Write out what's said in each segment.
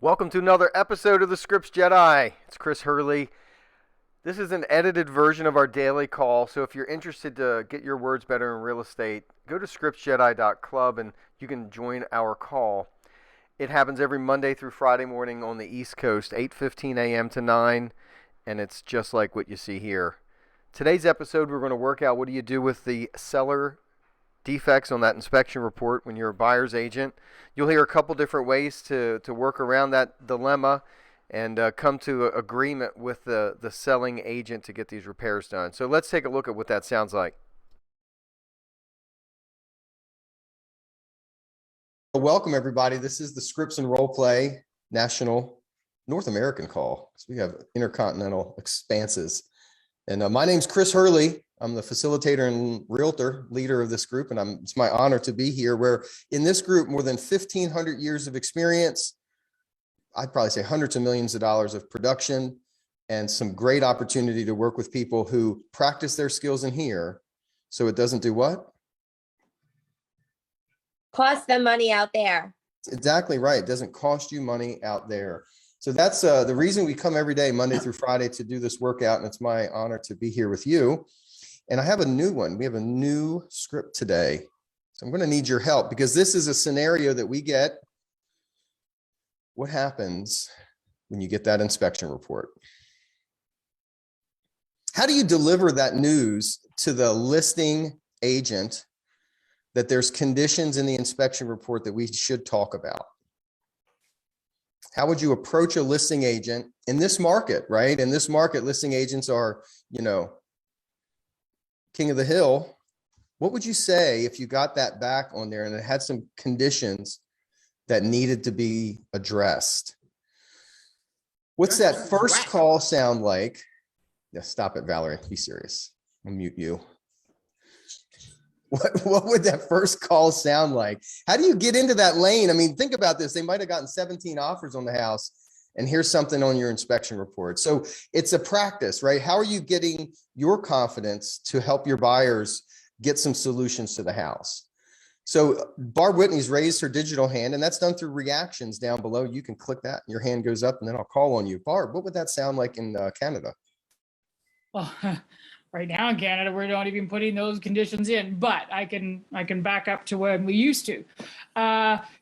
Welcome to another episode of the Scripts Jedi. It's Chris Hurley. This is an edited version of our daily call, so if you're interested to get your words better in real estate, go to scriptsjedi.club and you can join our call. It happens every Monday through Friday morning on the East Coast, 8:15 a.m. to 9, and it's just like what you see here. Today's episode, we're going to work out what do you do with the seller defects on that inspection report when you're a buyer's agent. You'll hear a couple different ways to work around that dilemma and come to an agreement with the selling agent to get these repairs done. So let's take a look at what that sounds like. Welcome, everybody. This is the Scripts and Role Play National North American call. So we have intercontinental expanses. And my name's Chris Hurley. I'm the facilitator and realtor leader of this group, and it's my honor to be here, where in this group, more than 1,500 years of experience, I'd probably say hundreds of millions of dollars of production, and some great opportunity to work with people who practice their skills in here so it doesn't do what? Cost them money out there. Exactly right. It doesn't cost you money out there. So that's the reason we come every day, Monday through Friday, to do this workout, and it's my honor to be here with you. And I have a new one. We have a new script today. So I'm going to need your help because this is a scenario that we get. What happens when you get that inspection report? How do you deliver that news to the listing agent that there's conditions in the inspection report that we should talk about? How would you approach a listing agent in this market, right? In this market, listing agents are, king of the hill. What would you say if you got that back on there and it had some conditions that needed to be addressed? What's that first call sound like? Yeah, stop it, Valerie. Be serious. I'll mute you. What would that first call sound like? How do you get into that lane? I mean, think about this. They might have gotten 17 offers on the house, and here's something on your inspection report. So it's a practice, right? How are you getting your confidence to help your buyers get some solutions to the house? So Barb Whitney's raised her digital hand, and that's done through reactions down below. You can click that, and your hand goes up, and then I'll call on you. Barb, what would that sound like in Canada? Well, right now in Canada, we're not even putting those conditions in, but I can back up to when we used to.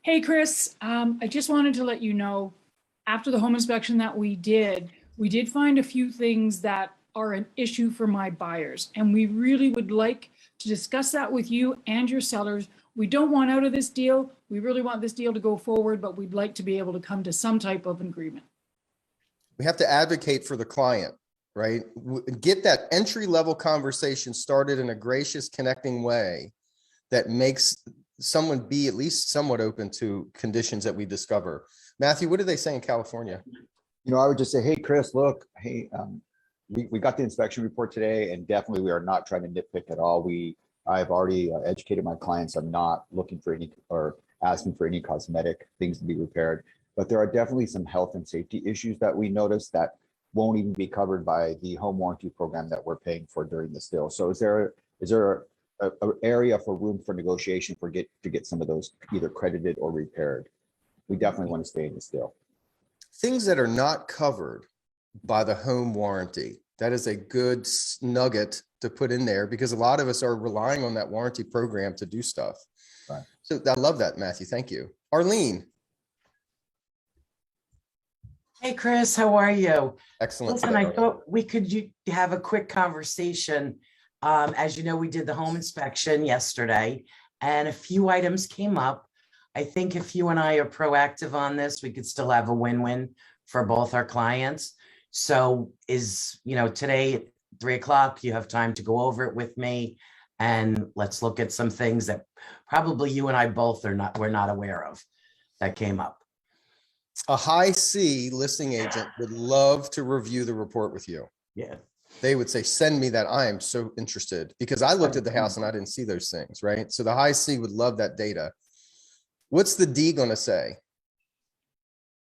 Hey, Chris, I just wanted to let you know, after the home inspection that we did find a few things that are an issue for my buyers, and we really would like to discuss that with you and your sellers. We don't want out of this deal. We really want this deal to go forward, but we'd like to be able to come to some type of agreement. We have to advocate for the client, right? Get that entry-level conversation started in a gracious, connecting way that makes someone be at least somewhat open to conditions that we discover. Matthew, what do they say in California? I would just say, hey, Chris, look, hey, we got the inspection report today, and definitely we are not trying to nitpick at all. I've already educated my clients. I'm not looking for any or asking for any cosmetic things to be repaired, but there are definitely some health and safety issues that we noticed that won't even be covered by the home warranty program that we're paying for during this deal. So is there an area for room for negotiation to get some of those either credited or repaired? We definitely want to stay in this deal. Things that are not covered by the home warranty. That is a good nugget to put in there because a lot of us are relying on that warranty program to do stuff. Right. So I love that, Matthew. Thank you. Arlene. Hey, Chris, how are you? Excellent. Listen, I thought we could have a quick conversation. As you know, we did the home inspection yesterday and a few items came up. I think if you and I are proactive on this, we could still have a win-win for both our clients. So today at 3:00, you have time to go over it with me, and let's look at some things that probably you and I both we're not aware of that came up. A high C listing agent would love to review the report with you. Yeah. They would say, send me that. I am so interested because I looked at the house and I didn't see those things, right? So the high C would love that data. What's the D going to say?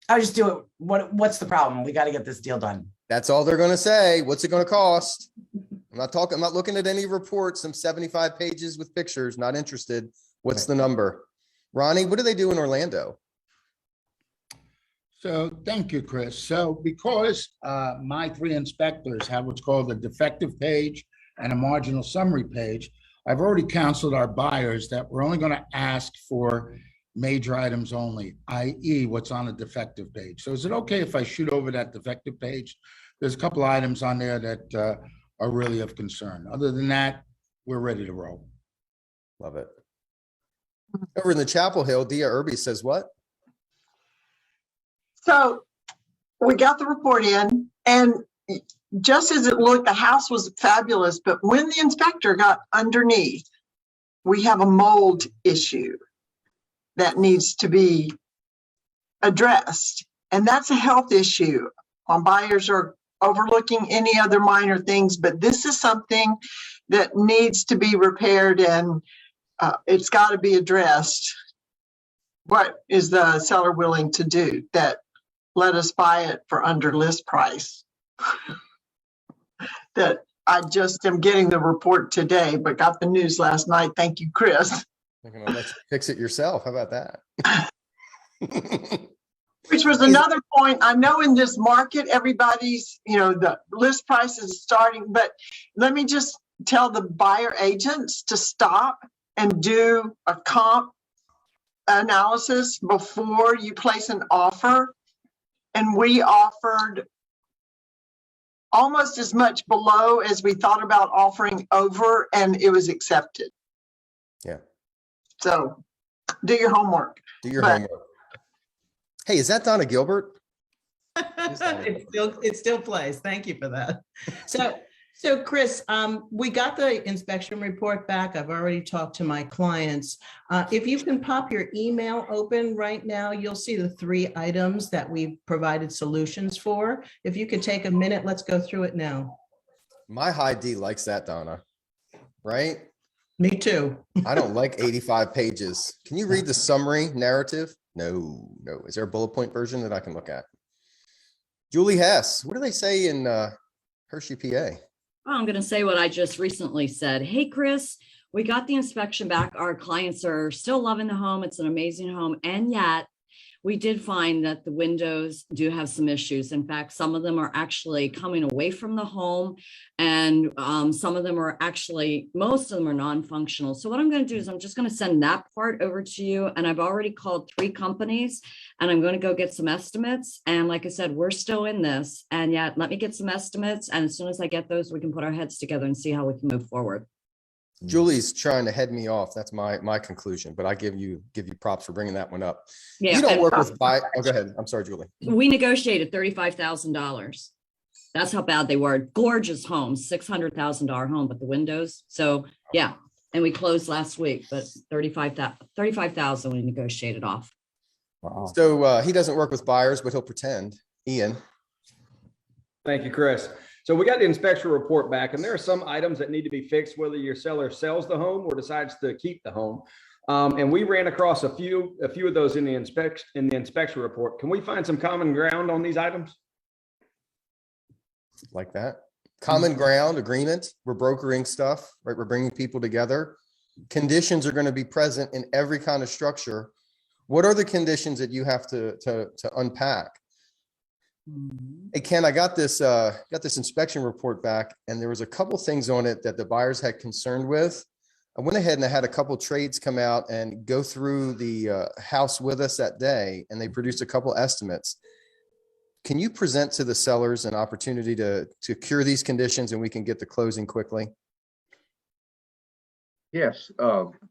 I'll just do it. What's the problem? We got to get this deal done. That's all they're going to say. What's it going to cost? I'm not looking at any reports, some 75 pages with pictures, not interested. What's the number? Ronnie, what do they do in Orlando? So thank you, Chris. So because my three inspectors have what's called a defective page and a marginal summary page, I've already counseled our buyers that we're only going to ask for major items only, i.e. what's on a defective page. So is it okay if I shoot over that defective page? There's a couple items on there that are really of concern. Other than that, we're ready to roll. Love it. Over in the Chapel Hill, Dia Irby says what? So we got the report in, and just as it looked, the house was fabulous. But when the inspector got underneath, we have a mold issue that needs to be addressed. And that's a health issue. Our buyers are overlooking any other minor things, but this is something that needs to be repaired, and it's got to be addressed. What is the seller willing to do? That let us buy it for under list price. That I just am getting the report today, but got the news last night. Thank you, Chris. I'm gonna let you fix it yourself. How about that? Which was another point. I know in this market, everybody's, the list price is starting, but let me just tell the buyer agents to stop and do a comp analysis before you place an offer. And we offered almost as much below as we thought about offering over, and it was accepted. Yeah. So do your homework. Do your homework. Hey, is that Donna Gilbert? It still plays. Thank you for that. So Chris, we got the inspection report back. I've already talked to my clients. If you can pop your email open right now, you'll see the 3 items that we've provided solutions for. If you could take a minute, let's go through it now. My high D likes that, Donna. Right? Me too. I don't like 85 pages. Can you read the summary narrative? No. Is there a bullet point version that I can look at? Julie Hess, what do they say in Hershey, PA? Well, I'm going to say what I just recently said. Hey, Chris, we got the inspection back. Our clients are still loving the home. It's an amazing home. And yet we did find that the windows do have some issues. In fact, some of them are actually coming away from the home, and some of them are actually, most of them are non-functional. So what I'm going to do is I'm just going to send that part over to you. And I've already called 3 companies, and I'm going to go get some estimates. And like I said, we're still in this, and yet let me get some estimates. And as soon as I get those, we can put our heads together and see how we can move forward. Julie's trying to head me off. That's my conclusion, but I give you props for bringing that one up. Yeah, you don't work with buy. Oh, go ahead. I'm sorry, Julie. We negotiated $35,000. That's how bad they were. Gorgeous homes, $600,000 home, but the windows. So yeah, and we closed last week, but $35,000 we negotiated off. Wow. So he doesn't work with buyers, but he'll pretend. Ian. Thank you, Chris. So we got the inspection report back, and there are some items that need to be fixed, whether your seller sells the home or decides to keep the home. And we ran across a few of those in the inspection report. Can we find some common ground on these items? Like that? Common ground agreement. We're brokering stuff, right? We're bringing people together. Conditions are going to be present in every kind of structure. What are the conditions that you have to unpack? Hey, Ken, I got this inspection report back, and there was a couple things on it that the buyers had concern with. I went ahead and I had a couple trades come out and go through the house with us that day, and they produced a couple estimates. Can you present to the sellers an opportunity to cure these conditions, and we can get the closing quickly? Yes,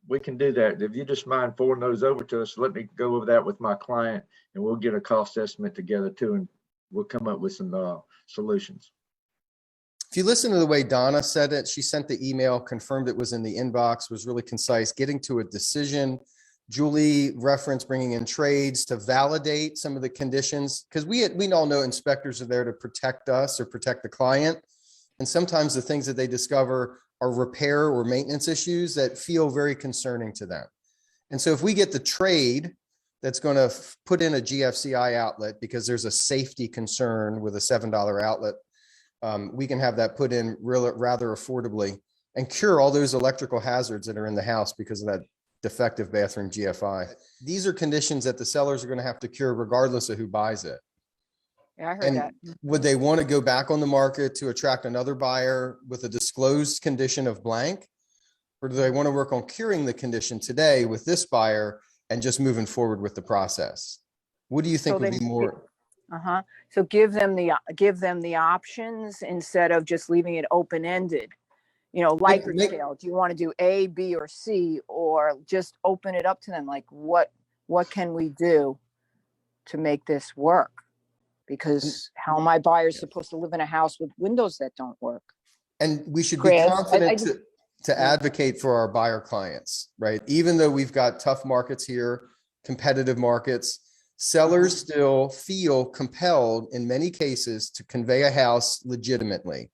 we can do that. If you just mind forwarding those over to us, let me go over that with my client, and we'll get a cost estimate together too, and we'll come up with some solutions. If you listen to the way Donna said it, she sent the email, confirmed it was in the inbox, was really concise, getting to a decision. Julie referenced bringing in trades to validate some of the conditions, because we all know inspectors are there to protect us or protect the client. And sometimes the things that they discover are repair or maintenance issues that feel very concerning to them. And so if we get the trade that's going to put in a GFCI outlet because there's a safety concern with a $7 outlet, we can have that put in rather affordably and cure all those electrical hazards that are in the house because of defective bathroom GFI. These are conditions that the sellers are going to have to cure regardless of who buys it. Yeah, I heard And that. would they want to go back on the market to attract another buyer with a disclosed condition of blank? Or do they want to work on curing the condition today with this buyer and just moving forward with the process? What do you think So would then be more? Uh-huh. So give them the options instead of just leaving it open-ended. You know, like Resale, do you want to do A, B, or C, or just open it up to them? Like, what can we do to make this work? Because how are my buyers supposed to live in a house with windows that don't work? And we should be Chris, confident to advocate for our buyer clients, right? Even though we've got tough markets here, competitive markets, sellers still feel compelled in many cases to convey a house legitimately.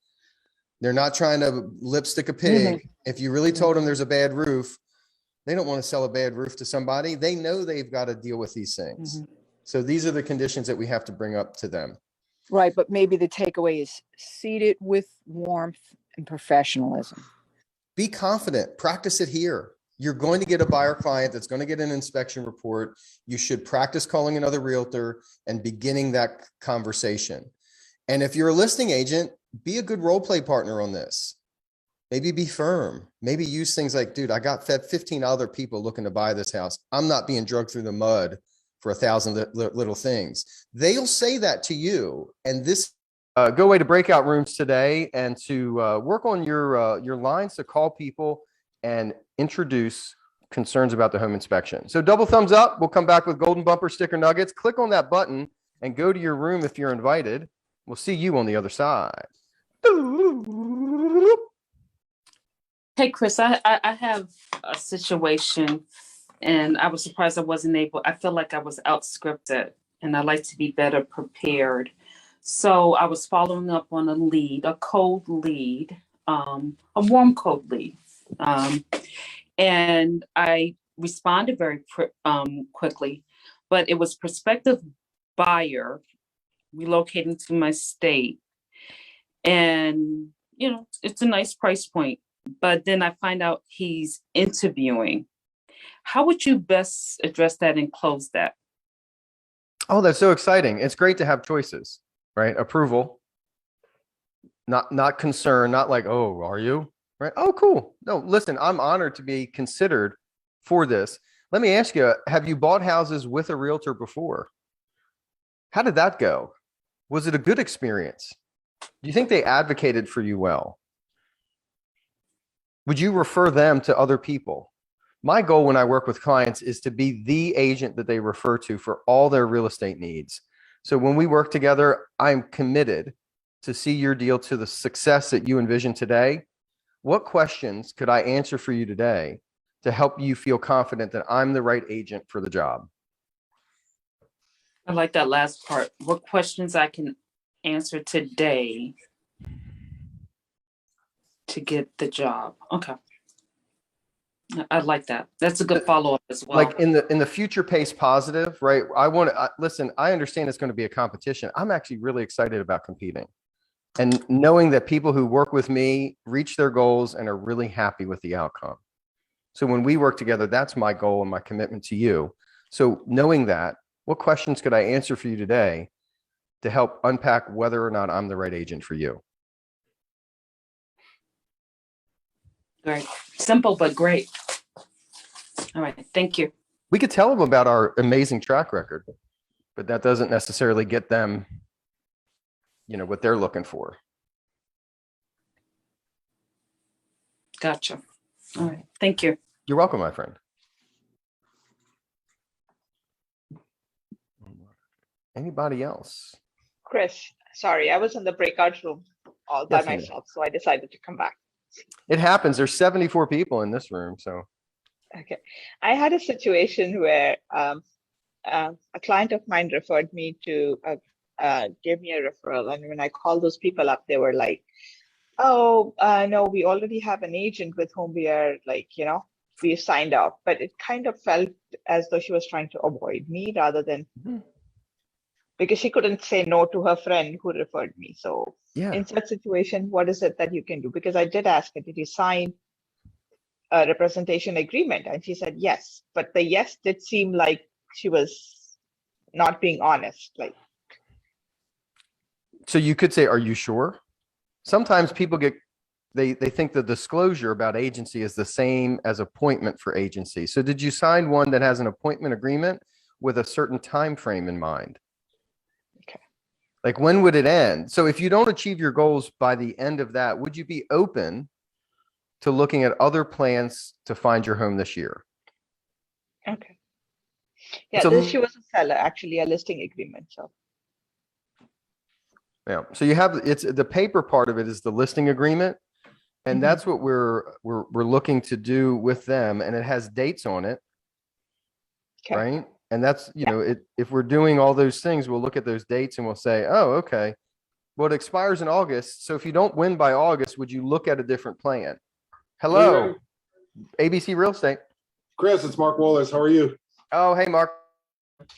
They're not trying to lipstick a pig. If you really told them there's a bad roof, they don't want to sell a bad roof to somebody. They know they've got to deal with these things. So these are the conditions that we have to bring up to them. Right, but maybe the takeaway is seed it with warmth and professionalism. Be confident, practice it here. You're going to get a buyer client that's going to get an inspection report. You should practice calling another realtor and beginning that conversation. And if you're a listing agent, be a good role play partner on this. Maybe be firm. Maybe use things like, dude, I got 15 other people looking to buy this house. I'm not being drugged through the mud for 1,000 little things. They'll say that to you. And this go away to breakout rooms today and to work on your lines to call people and introduce concerns about the home inspection. So double thumbs up. We'll come back with golden bumper sticker nuggets. Click on that button and go to your room if you're invited. We'll see you on the other side. Hey, Chris, I have a situation and I was surprised I feel like I was out scripted and I like to be better prepared. So I was following up on a cold lead, a warm cold lead. And I responded very quickly, but it was prospective buyer relocating to my state. And, you know, it's a nice price point, but then I find out he's interviewing. How would you best address that and close that? Oh, that's so exciting. It's great to have choices, right? Approval, not concern, not like, oh, are you? Right? Oh, cool. No, listen, I'm honored to be considered for this. Let me ask you, have you bought houses with a realtor before? How did that go? Was it a good experience? Do you think they advocated for you well? Would you refer them to other people? My goal when I work with clients is to be the agent that they refer to for all their real estate needs. So when we work together, I'm committed to see your deal to the success that you envision today. What questions could I answer for you today to help you feel confident that I'm the right agent for the job? I like that last part. What questions I can answer today to get the job. Okay. I like that. That's a good follow-up as well. Like in the future pace positive, right? I want to listen, I understand it's going to be a competition. I'm actually really excited about competing and knowing that people who work with me reach their goals and are really happy with the outcome. So when we work together, that's my goal and my commitment to you. So knowing that, what questions could I answer for you today to help unpack whether or not I'm the right agent for you? Great. Simple, but great. All right. Thank you. We could tell them about our amazing track record, but that doesn't necessarily get them, you know, what they're looking for. Gotcha. All right. Thank you. You're welcome, my friend. Anybody else? Chris, sorry, I was in the breakout room all by myself, so I decided to come back. It happens. There's 74 people in this room, so. Okay. I had a situation where a client of mine referred me to, gave me a referral. And when I called those people up, they were like, oh, no, we already have an agent with whom we are like, you know, we signed up. But it kind of felt as though she was trying to avoid me rather than, because she couldn't say no to her friend who referred me. So in such situation, what is it that you can do? Because I did ask her, did you sign a representation agreement? And she said, yes, but the yes did seem like she was not being honest. Like, So you could say, are you sure? Sometimes people they think the disclosure about agency is the same as appointment for agency. So did you sign one that has an appointment agreement with a certain time frame in mind? okay. Like when would it end? So if you don't achieve your goals by the end of that, would you be open to looking at other plans to find your home this year? Okay. Yeah, So, this she was a seller, actually a listing agreement. So yeah. So you have it's the paper part of it is the listing agreement. And Mhm. that's what we're looking to do with them. And it has dates on it. okay. Right. And that's, you know, if we're doing all those things, we'll look at those dates and we'll say, oh, okay. Well, it expires in August. So if you don't win by August, would you look at a different plan? Hello, ABC Real Estate. Chris, it's Mark Wohlers. How are you? Oh, hey, Mark.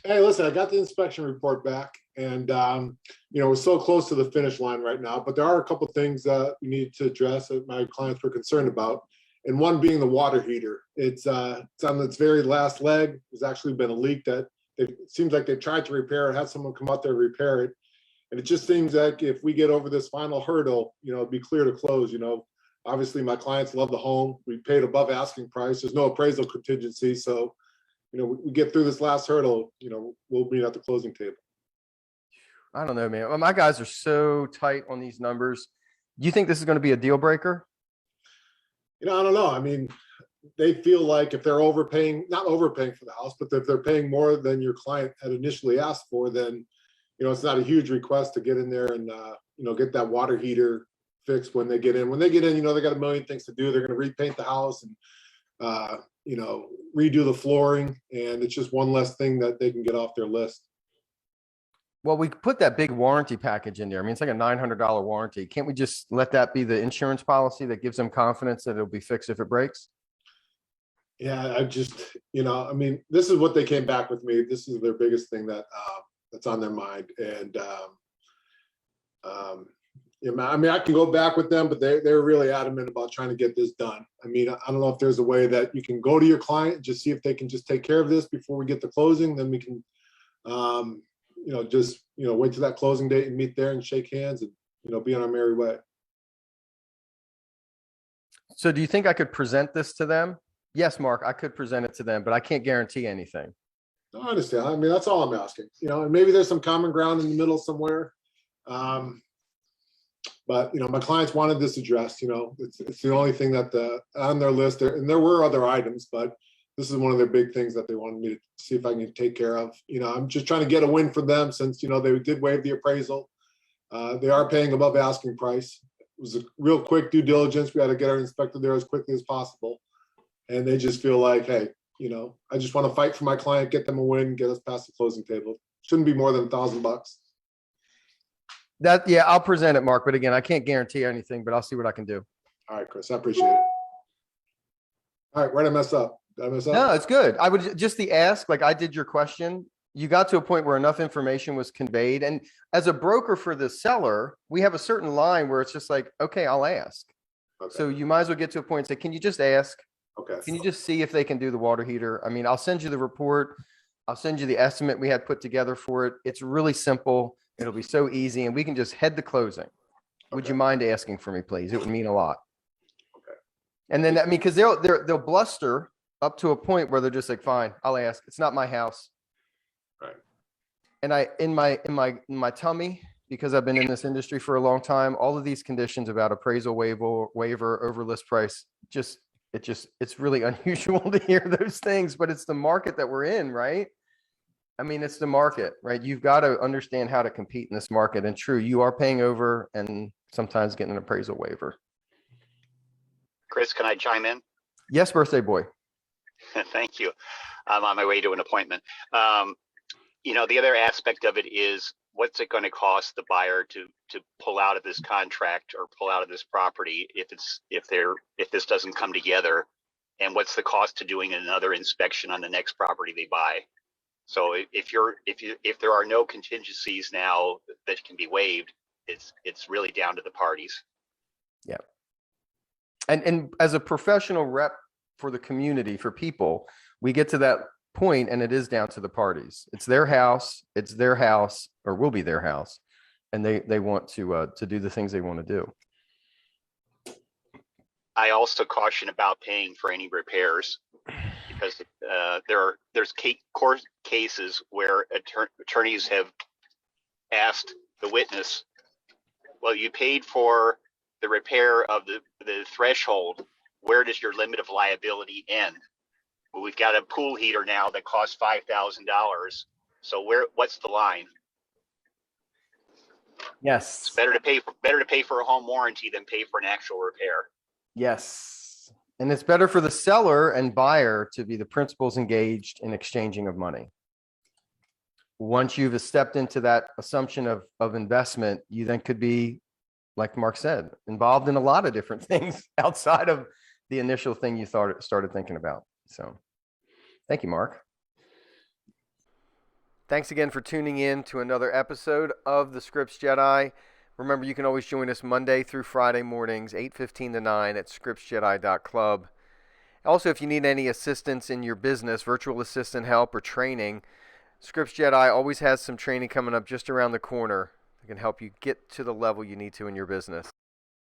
Hey, listen, I got the inspection report back, and you know, we're so close to the finish line right now, but there are a couple things that we need to address that my clients were concerned about, and one being the water heater. It's on its very last leg. There's actually been a leak that it seems like they tried to repair it, had someone come out there and repair it, and it just seems like if we get over this final hurdle, you know, it'd be clear to close. You know, obviously my clients love the home. We paid above asking price. There's no appraisal contingency, so you know, we get through this last hurdle, you know, we'll meet at the closing table. I don't know, man. Well, my guys are so tight on these numbers. Do you think this is going to be a deal breaker? You know, I don't know. I mean, they feel like if they're overpaying, not overpaying for the house, but if they're paying more than your client had initially asked for, then, you know, it's not a huge request to get in there and, you know, get that water heater fixed when they get in. When they get in, you know, they got a million things to do. They're going to repaint the house and, you know, redo the flooring, and it's just one less thing that they can get off their list. Well, we put that big warranty package in there. I mean, it's like a $900 warranty. Can't we just let that be the insurance policy that gives them confidence that it'll be fixed if it breaks? Yeah, I just, you know, I mean, this is what they came back with me. This is their biggest thing that that's on their mind. And yeah, I mean, I can go back with them, but they're really adamant about trying to get this done. I mean, I don't know if there's a way that you can go to your client and just see if they can just take care of this before we get to closing. Then we can, you know, just, you know, wait till that closing date and meet there and shake hands and, you know, be on our merry way. So do you think I could present this to them? Yes, Mark, I could present it to them, but I can't guarantee anything. I understand. I mean, that's all I'm asking, you know, and maybe there's some common ground in the middle somewhere. But, you know, my clients wanted this addressed, you know, it's the only thing that on their list there, and there were other items, but this is one of their big things that they wanted me to see if I can take care of. You know, I'm just trying to get a win for them since, you know, they did waive the appraisal. They are paying above asking price. It was a real quick due diligence. We had to get our inspector there as quickly as possible. And they just feel like, hey, you know, I just want to fight for my client, get them a win, get us past the closing table. Shouldn't be more than $1,000. That, yeah, I'll present it, Mark. But again, I can't guarantee anything, but I'll see what I can do. All right, Chris, I appreciate it. All right, where'd I mess up? Did I mess up? No, it's good. I would just the ask, like I did your question. You got to a point where enough information was conveyed. And as a broker for the seller, we have a certain line where it's just like, okay, I'll ask. Okay. So you might as well get to a point and say, can you just ask? Okay. Can you just see if they can do the water heater? I mean, I'll send you the report. I'll send you the estimate we had put together for it. It's really simple. It'll be so easy and we can just head to closing. Would you mind asking for me, please? It would mean a lot. Okay. And then, I mean, because they'll bluster up to a point where they're just like, fine, I'll ask. It's not my house. Right. And in my tummy, because I've been in this industry for a long time, all of these conditions about appraisal waiver over list price, it's really unusual to hear those things, but it's the market that we're in, right? I mean, it's the market, right? You've got to understand how to compete in this market. And true, you are paying over and sometimes getting an appraisal waiver. Chris, can I chime in? Yes, birthday boy. Thank you. I'm on my way to an appointment. You know, the other aspect of it is what's it going to cost the buyer to pull out of this contract or pull out of this property if this doesn't come together, and what's the cost to doing another inspection on the next property they buy? So if there are no contingencies now that can be waived, it's really down to the parties. Yeah. And as a professional rep for the community, for people, we get to that point and it is down to the parties. It's their house, or will be their house. And they want to do the things they want to do. I also caution about paying for any repairs because there's court cases where attorneys have asked the witness, well, you paid for the repair of the threshold. Where does your limit of liability end? Well, we've got a pool heater now that costs $5,000. So what's the line? Yes. It's better to pay for a home warranty than pay for an actual repair. Yes. And it's better for the seller and buyer to be the principals engaged in exchanging of money. Once you've stepped into that assumption of investment, you then could be, like Mark said, involved in a lot of different things outside of the initial thing you started thinking about. So thank you, Mark. Thanks again for tuning in to another episode of the Scripts Jedi. Remember, you can always join us Monday through Friday mornings, 8:15 to 9 at scriptsjedi.club. Also, if you need any assistance in your business, virtual assistant help or training, Scripts Jedi always has some training coming up just around the corner that can help you get to the level you need to in your business.